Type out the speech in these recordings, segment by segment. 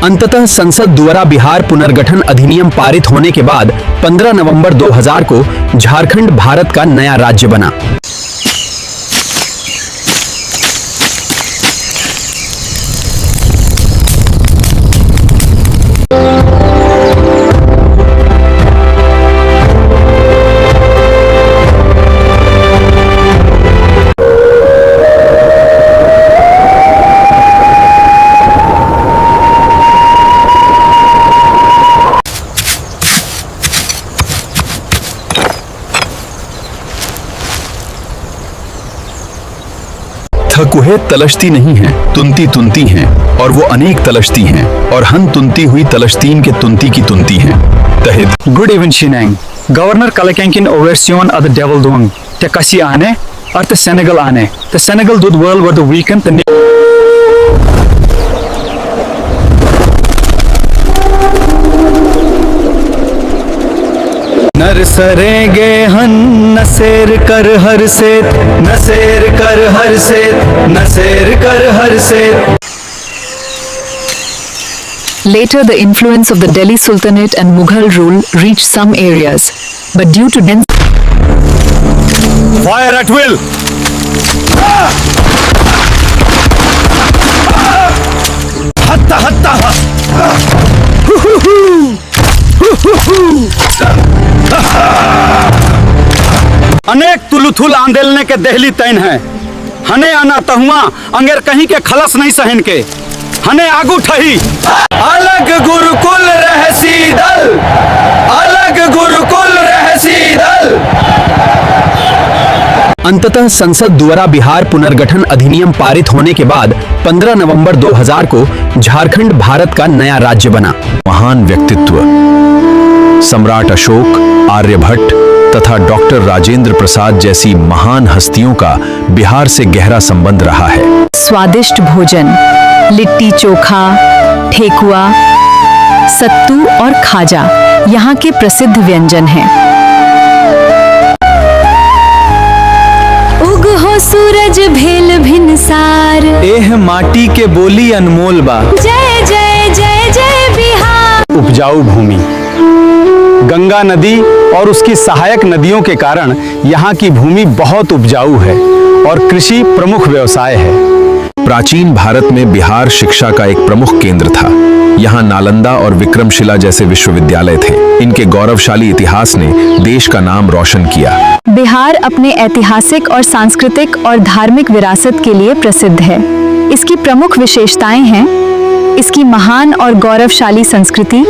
अंततः संसद द्वारा बिहार पुनर्गठन अधिनियम पारित होने के बाद 15 नवंबर 2000 को झारखंड भारत का नया राज्य बना। थकुहे तलशती नहीं है, तुनती तुनती हैं, और वो अनेक तलशती हैं, और हन तुनती हुई तलशतीन के तुनती की तुनती हैं। तहित Good evening. Governor Kalakenkin overseon at the devil doing. Te kasi ane, or the Senegal ane. The Senegal dud world were the weekend. नर सरेंगे हन नसेर कर हर से, नसेर कर हर से, नसेर कर हर से। Later, the influence of the Delhi Sultanate and Mughal rule reached some areas, but due to dense Fire at will. Hatta hatta. अनेक तुलुथुल आंदेलने के दहली तैन है, हने आना तहुआ अंगेर कहीं के खलस नहीं सहन के, हने आगू ठही। अलग गुरुकुल रहसी दल, अलग गुरुकुल रहसी दल। अंततः संसद द्वारा बिहार पुनर्गठन अधिनियम पारित होने के बाद 15 नवंबर 2000 को झारखंड भारत का नया राज्य बना। महान व्यक्तित्व सम्राट अशोक, आर्यभट्ट तथा डॉक्टर राजेंद्र प्रसाद जैसी महान हस्तियों का बिहार से गहरा संबंध रहा है। स्वादिष्ट भोजन, लिट्टी चोखा, ठेकुआ, सत्तू और खाजा यहाँ के प्रसिद्ध व्यंजन हैं। उग हो सूरज भेल भिनसार, एह माटी के बोली अनमोल बा। जय जय जय जय बिहार। उपजाऊ भूमि, गंगा नदी और उसकी सहायक नदियों के कारण यहाँ की भूमि बहुत उपजाऊ है और कृषि प्रमुख व्यवसाय है। प्राचीन भारत में बिहार शिक्षा का एक प्रमुख केंद्र था। यहाँ नालंदा और विक्रमशिला जैसे विश्वविद्यालय थे। इनके गौरवशाली इतिहास ने देश का नाम रोशन किया। बिहार अपने ऐतिहासिक और सांस्कृतिक और धार्मिक विरासत के लिए प्रसिद्ध है। इसकी प्रमुख विशेषताएं हैं इसकी महान और गौरवशाली संस्कृति।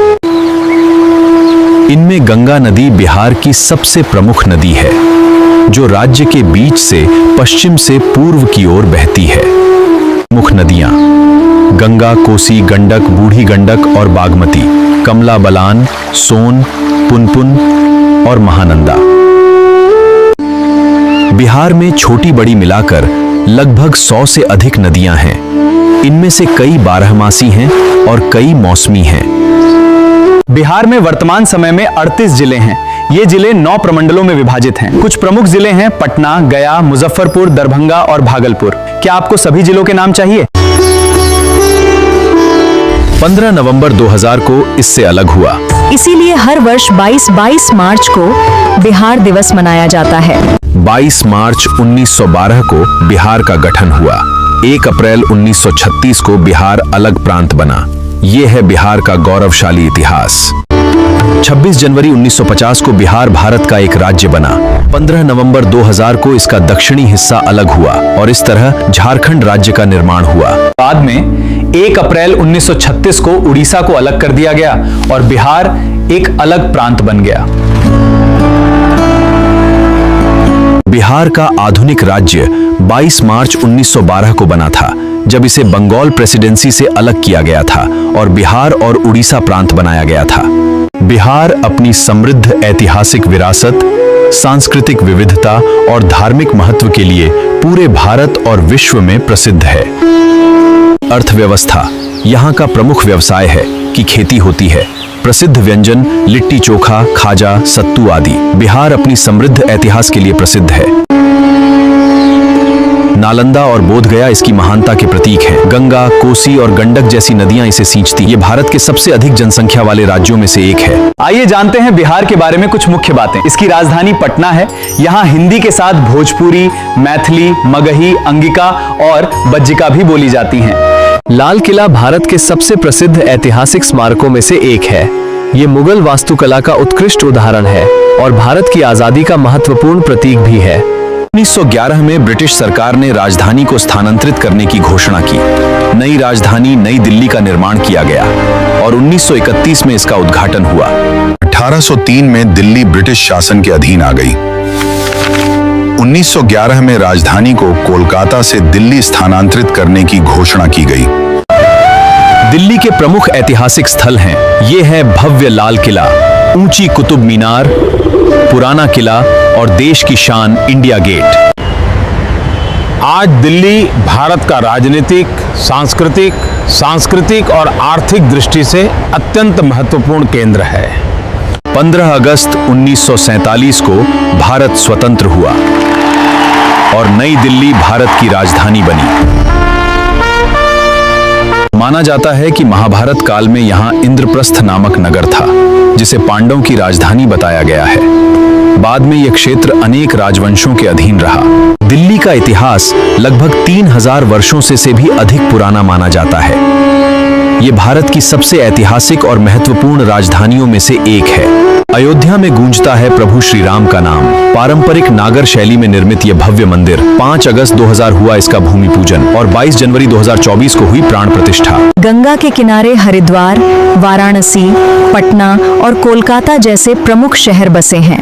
इनमें गंगा नदी बिहार की सबसे प्रमुख नदी है, जो राज्य के बीच से पश्चिम से पूर्व की ओर बहती है। मुख्य नदियां गंगा, कोसी, गंडक, बूढ़ी गंडक और बागमती, कमला बलान, सोन, पुनपुन और महानंदा। बिहार में छोटी बड़ी मिलाकर लगभग 100 से अधिक नदियां हैं। इनमें से कई बारहमासी हैं और कई मौसमी हैं। बिहार में वर्तमान समय में 38 जिले हैं। ये जिले 9 प्रमंडलों में विभाजित हैं। कुछ प्रमुख जिले हैं पटना, गया, मुजफ्फरपुर, दरभंगा और भागलपुर। क्या आपको सभी जिलों के नाम चाहिए? 15 नवंबर 2000 को इससे अलग हुआ। इसीलिए हर वर्ष 22 मार्च को बिहार दिवस मनाया जाता है। 22 मार्च 1912 को बिहार का गठन हुआ। 1 अप्रैल 1936 को बिहार अलग प्रांत बना। ये है बिहार का गौरवशाली इतिहास। 26 जनवरी 1950 को बिहार भारत का एक राज्य बना। 15 नवंबर 2000 को इसका दक्षिणी हिस्सा अलग हुआ और इस तरह झारखंड राज्य का निर्माण हुआ। बाद में 1 अप्रैल 1936 को उड़ीसा को अलग कर दिया गया और बिहार एक अलग प्रांत बन गया। बिहार का आधुनिक राज्य 22 मार्च 1912 को बना था, जब इसे बंगाल प्रेसिडेंसी से अलग किया गया था और बिहार और उड़ीसा प्रांत बनाया गया था। बिहार अपनी समृद्ध ऐतिहासिक विरासत, सांस्कृतिक विविधता और धार्मिक महत्व के लिए पूरे भारत और विश्व में प्रसिद्ध है। अर्थव्यवस्था, यहाँ का प्रमुख व्यवसाय है कि खेती होती है। प्रसिद्ध व्यंजन लिट्टी चोखा, खाजा, सत्तू आदि। बिहार अपनी समृद्ध इतिहास के लिए प्रसिद्ध है। नालंदा और बोधगया इसकी महानता के प्रतीक हैं। गंगा, कोसी और गंडक जैसी नदियां इसे सींचती। ये भारत के सबसे अधिक जनसंख्या वाले राज्यों में से एक है। आइए जानते हैं बिहार के बारे में कुछ मुख्य बातें। इसकी राजधानी पटना है। यहाँ हिंदी के साथ भोजपुरी, मैथिली, मगही, अंगिका और बज्जिका भी बोली जाती हैं। लाल किला भारत के सबसे प्रसिद्ध ऐतिहासिक स्मारकों में से एक है। ये मुगल वास्तुकला का उत्कृष्ट उदाहरण है और भारत की आजादी का महत्वपूर्ण प्रतीक भी है। 1911 में ब्रिटिश सरकार ने राजधानी को स्थानांतरित करने की घोषणा की। नई राजधानी नई दिल्ली का निर्माण किया गया और 1931 में इसका उद्घाटन हुआ। 1803 में दिल्ली ब्रिटिश शासन के अधीन आ गई। 1911 में राजधानी को कोलकाता से दिल्ली स्थानांतरित करने की घोषणा की गई। दिल्ली के प्रमुख ऐतिहासिक स्थल हैं। ये है भव्य लाल किला, ऊंची कुतुब मीनार, पुराना किला और देश की शान इंडिया गेट। आज दिल्ली भारत का राजनीतिक, सांस्कृतिक और आर्थिक दृष्टि से अत्यंत महत्वपूर्ण केंद्र है। 15 अगस्त 1947 को भारत स्वतंत्र हुआ और नई दिल्ली भारत की राजधानी बनी। माना जाता है कि महाभारत काल में यहाँ इंद्रप्रस्थ नामक नगर था, जिसे पांडवों की राजधानी बताया गया है। बाद में यह क्षेत्र अनेक राजवंशों के अधीन रहा। दिल्ली का इतिहास लगभग 3000 वर्षों से भी अधिक पुराना माना जाता है। ये भारत की सबसे ऐतिहासिक और महत्वपूर्ण राजधानियों में से एक है। अयोध्या में गूंजता है प्रभु श्री राम का नाम। पारंपरिक नागर शैली में निर्मित यह भव्य मंदिर 5 अगस्त 2000 हुआ इसका भूमि पूजन और 22 जनवरी 2024 को हुई प्राण प्रतिष्ठा। गंगा के किनारे हरिद्वार, वाराणसी, पटना और कोलकाता जैसे प्रमुख शहर बसे हैं।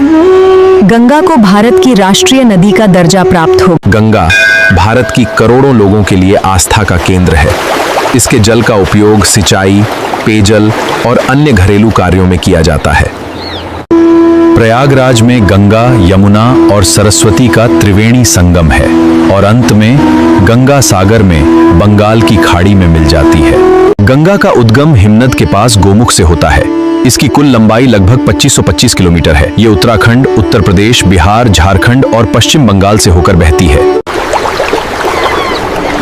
गंगा को भारत की राष्ट्रीय नदी का दर्जा प्राप्त हो। गंगा भारत की करोड़ों लोगों के लिए आस्था का केंद्र है। इसके जल का उपयोग सिंचाई, पेयजल और अन्य घरेलू कार्यों में किया जाता है। प्रयागराज में गंगा, यमुना और सरस्वती का त्रिवेणी संगम है और अंत में गंगा सागर में बंगाल की खाड़ी में मिल जाती है। गंगा का उद्गम हिमनद के पास गोमुख से होता है। इसकी कुल लंबाई लगभग 2525 किलोमीटर है। ये उत्तराखंड, उत्तर प्रदेश, बिहार, झारखंड और पश्चिम बंगाल से होकर बहती है।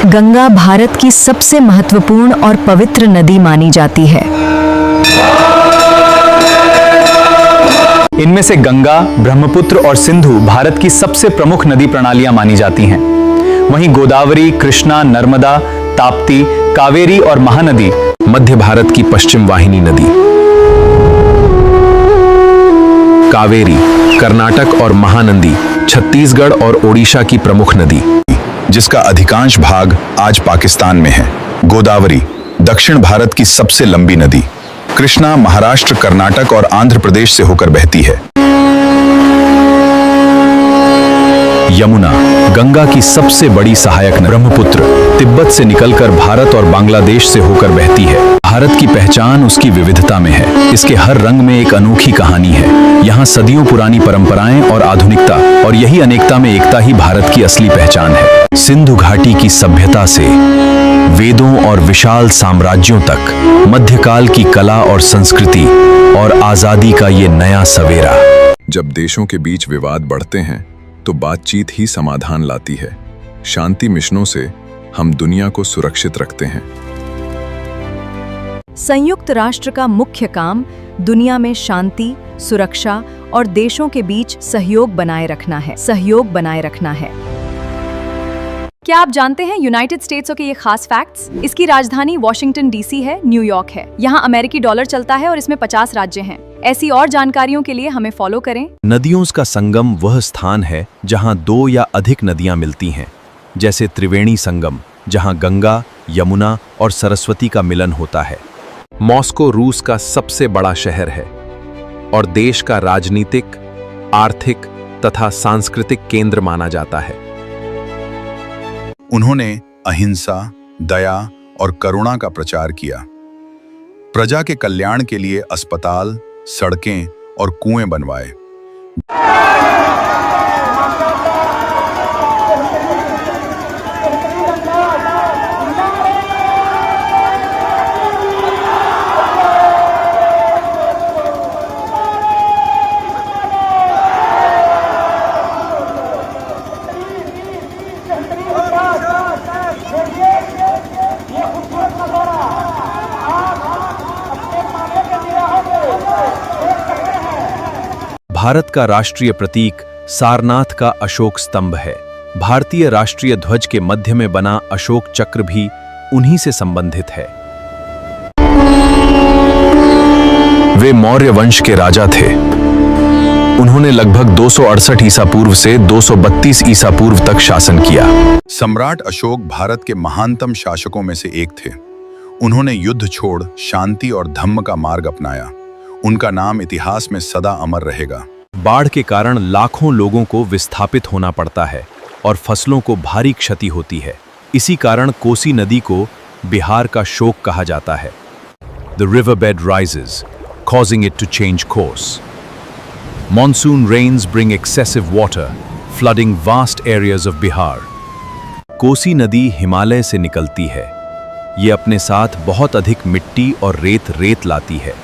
गंगा भारत की सबसे महत्वपूर्ण और पवित्र नदी मानी जाती है। इनमें से गंगा, ब्रह्मपुत्र और सिंधु भारत की सबसे प्रमुख नदी प्रणालियां मानी जाती हैं। वहीं गोदावरी, कृष्णा, नर्मदा, ताप्ती, कावेरी और महानदी मध्य भारत की पश्चिम वाहिनी नदी। कावेरी कर्नाटक और महानदी छत्तीसगढ़ और ओडिशा की प्रमुख नदी, जिसका अधिकांश भाग आज पाकिस्तान में है। गोदावरी दक्षिण भारत की सबसे लंबी नदी। कृष्णा महाराष्ट्र, कर्नाटक और आंध्र प्रदेश से होकर बहती है। यमुना गंगा की सबसे बड़ी सहायक नदी। ब्रह्मपुत्र तिब्बत से निकलकर भारत और बांग्लादेश से होकर बहती है। भारत की पहचान उसकी विविधता में है। इसके हर रंग में एक अनोखी कहानी है। यहाँ सदियों पुरानी परंपराएं और आधुनिकता, और यही अनेकता में एकता ही भारत की असली पहचान है। सिंधु घाटी की सभ्यता से वेदों और विशाल साम्राज्यों तक, मध्यकाल की कला और संस्कृति और आजादी का ये नया सवेरा। जब देशों के बीच विवाद बढ़ते हैं तो बातचीत ही समाधान लाती है। शांति मिशनों से हम दुनिया को सुरक्षित रखते हैं। संयुक्त राष्ट्र का मुख्य काम दुनिया में शांति, सुरक्षा और देशों के बीच सहयोग बनाए रखना है। क्या आप जानते हैं यूनाइटेड स्टेट्स के ये खास फैक्ट्स? इसकी राजधानी वॉशिंगटन डीसी है, न्यूयॉर्क है। यहाँ अमेरिकी डॉलर चलता है और इसमें 50 राज्य हैं। ऐसी और जानकारियों के लिए हमें फॉलो करें। नदियों का संगम वह स्थान है जहाँ 2 या अधिक नदियाँ मिलती हैं, जैसे त्रिवेणी संगम, जहाँ गंगा, यमुना और सरस्वती का मिलन होता है। मॉस्को रूस का सबसे बड़ा शहर है और देश का राजनीतिक, आर्थिक तथा सांस्कृतिक केंद्र माना जाता है। उन्होंने अहिंसा, दया और करुणा का प्रचार किया। प्रजा के कल्याण के लिए अस्पताल, सड़कें और कुएं बनवाए। भारत का राष्ट्रीय प्रतीक सारनाथ का अशोक स्तंभ है। भारतीय राष्ट्रीय ध्वज के मध्य में बना अशोक चक्र भी उन्हीं से संबंधित है। वे मौर्य वंश के राजा थे। उन्होंने लगभग 268 ईसा पूर्व से 232 ईसा पूर्व तक शासन किया। सम्राट अशोक भारत के महानतम शासकों में से एक थे। उन्होंने युद्ध छोड़ शांति और धम्म का मार्ग अपनाया। उनका नाम इतिहास में सदा अमर रहेगा। बाढ़ के कारण लाखों लोगों को विस्थापित होना पड़ता है और फसलों को भारी क्षति होती है। इसी कारण कोसी नदी को बिहार का शोक कहा जाता है। The riverbed rises, causing it to change course. Monsoon rains bring excessive water, flooding vast areas of Bihar. Kosi नदी हिमालय से निकलती है। ये अपने साथ बहुत अधिक मिट्टी और रेत लाती है।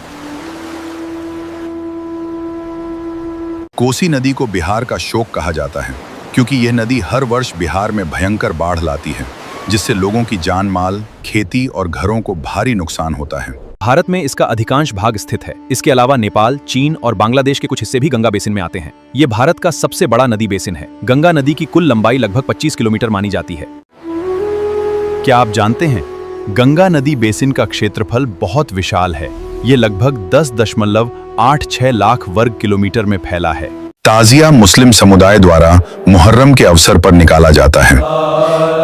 कोसी नदी को बिहार का शोक कहा जाता है क्योंकि यह नदी हर वर्ष बिहार में भयंकर बाढ़ लाती है, जिससे लोगों की जान माल, खेती और घरों को भारी नुकसान होता है। भारत में इसका अधिकांश भाग स्थित है। इसके अलावा नेपाल, चीन और बांग्लादेश के कुछ हिस्से भी गंगा बेसिन में आते हैं। ये भारत का सबसे बड़ा नदी बेसिन है। गंगा नदी की कुल लंबाई लगभग 25 किलोमीटर मानी जाती है। क्या आप जानते हैं, गंगा नदी बेसिन का क्षेत्रफल बहुत विशाल है। ये लगभग 10.86 लाख वर्ग किलोमीटर में फैला है। ताजिया मुस्लिम समुदाय द्वारा मुहर्रम के अवसर पर निकाला जाता है।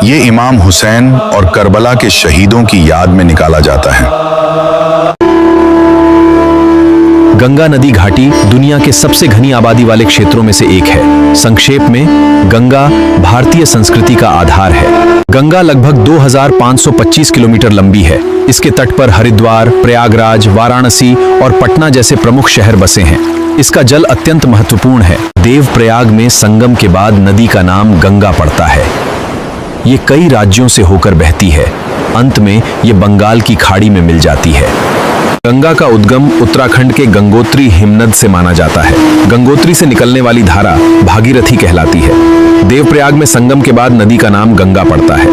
ये इमाम हुसैन और करबला के शहीदों की याद में निकाला जाता है। गंगा नदी घाटी दुनिया के सबसे घनी आबादी वाले क्षेत्रों में से एक है। संक्षेप में, गंगा भारतीय संस्कृति का आधार है। गंगा लगभग 2525 किलोमीटर लंबी है। इसके तट पर हरिद्वार, प्रयागराज, वाराणसी और पटना जैसे प्रमुख शहर बसे हैं। इसका जल अत्यंत महत्वपूर्ण है। देवप्रयाग में संगम के बाद नदी का नाम गंगा पड़ता है। ये कई राज्यों से होकर बहती है। अंत में ये बंगाल की खाड़ी में मिल जाती है। गंगा का उद्गम उत्तराखंड के गंगोत्री हिमनद से माना जाता है। गंगोत्री से निकलने वाली धारा भागीरथी कहलाती है। देवप्रयाग में संगम के बाद नदी का नाम गंगा पड़ता है।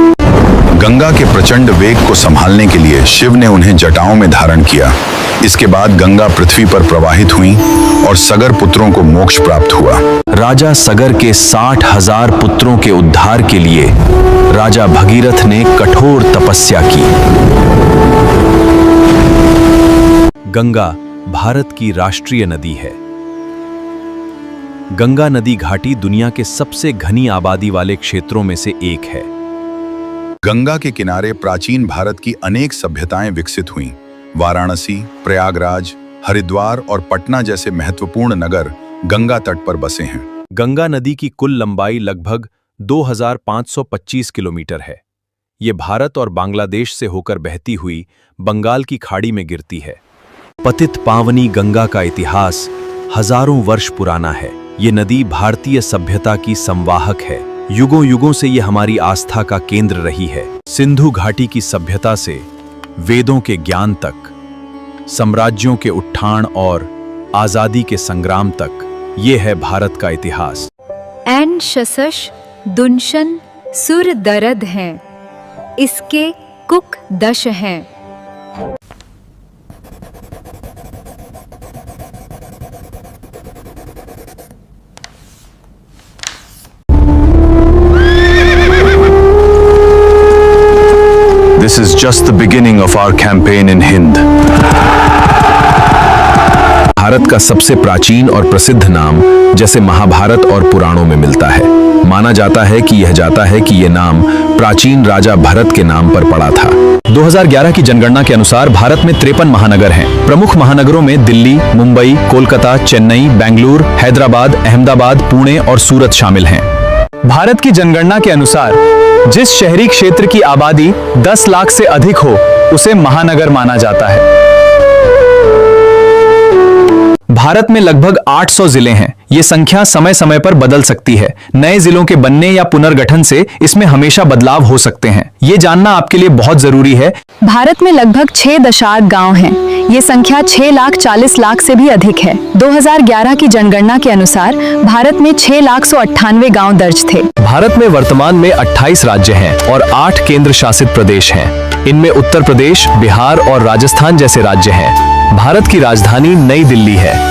गंगा के प्रचंड वेग को संभालने के लिए शिव ने उन्हें जटाओं में धारण किया। इसके बाद गंगा पृथ्वी पर प्रवाहित हुई और सगर पुत्रों को मोक्ष प्राप्त हुआ। राजा सगर के 60,000 पुत्रों के उद्धार के लिए राजा भगीरथ ने कठोर तपस्या की। गंगा भारत की राष्ट्रीय नदी है। गंगा नदी घाटी दुनिया के सबसे घनी आबादी वाले क्षेत्रों में से एक है। गंगा के किनारे प्राचीन भारत की अनेक सभ्यताएं विकसित हुईं। वाराणसी, प्रयागराज, हरिद्वार और पटना जैसे महत्वपूर्ण नगर गंगा तट पर बसे हैं। गंगा नदी की कुल लंबाई लगभग 2525 किलोमीटर है। ये भारत और बांग्लादेश से होकर बहती हुई बंगाल की खाड़ी में गिरती है। पतित पावनी गंगा का इतिहास हजारों वर्ष पुराना है। ये नदी भारतीय सभ्यता की संवाहक है। युगों युगों से ये हमारी आस्था का केंद्र रही है। सिंधु घाटी की सभ्यता से वेदों के ज्ञान तक, साम्राज्यों के उत्थान और आजादी के संग्राम तक, ये है भारत का इतिहास। एन शशश दुनशन सुर दरद हैं, इसके कुक दश हैं। This is just the beginning of our campaign in Hind. Bharat का सबसे प्राचीन और प्रसिद्ध नाम जैसे महाभारत और पुराणों में मिलता है। माना जाता है कि यह नाम प्राचीन राजा भरत के नाम पर पड़ा था। 2011 की जनगणना के अनुसार भारत में 53 महानगर हैं। प्रमुख महानगरों में दिल्ली, मुंबई, कोलकाता, चेन्नई, बेंगलुरु, हैदराबाद, अहमदाबाद, पुणे और सूरत शामिल हैं। भारत की जनगणना के अनुसार जिस शहरी क्षेत्र की आबादी 10 लाख से अधिक हो उसे महानगर माना जाता है। भारत में लगभग 800 जिले हैं। ये संख्या समय समय पर बदल सकती है। नए जिलों के बनने या पुनर्गठन से इसमें हमेशा बदलाव हो सकते हैं। ये जानना आपके लिए बहुत जरूरी है। भारत में लगभग 6 गांव हैं। ये संख्या 6,40,00,000 से भी अधिक है। 2011 की जनगणना के अनुसार भारत में 6,98,000 गांव दर्ज थे। भारत में वर्तमान में 28 राज्य हैं और 8 केंद्र शासित प्रदेश हैं। इनमें उत्तर प्रदेश, बिहार और राजस्थान जैसे राज्य हैं। भारत की राजधानी नई दिल्ली है।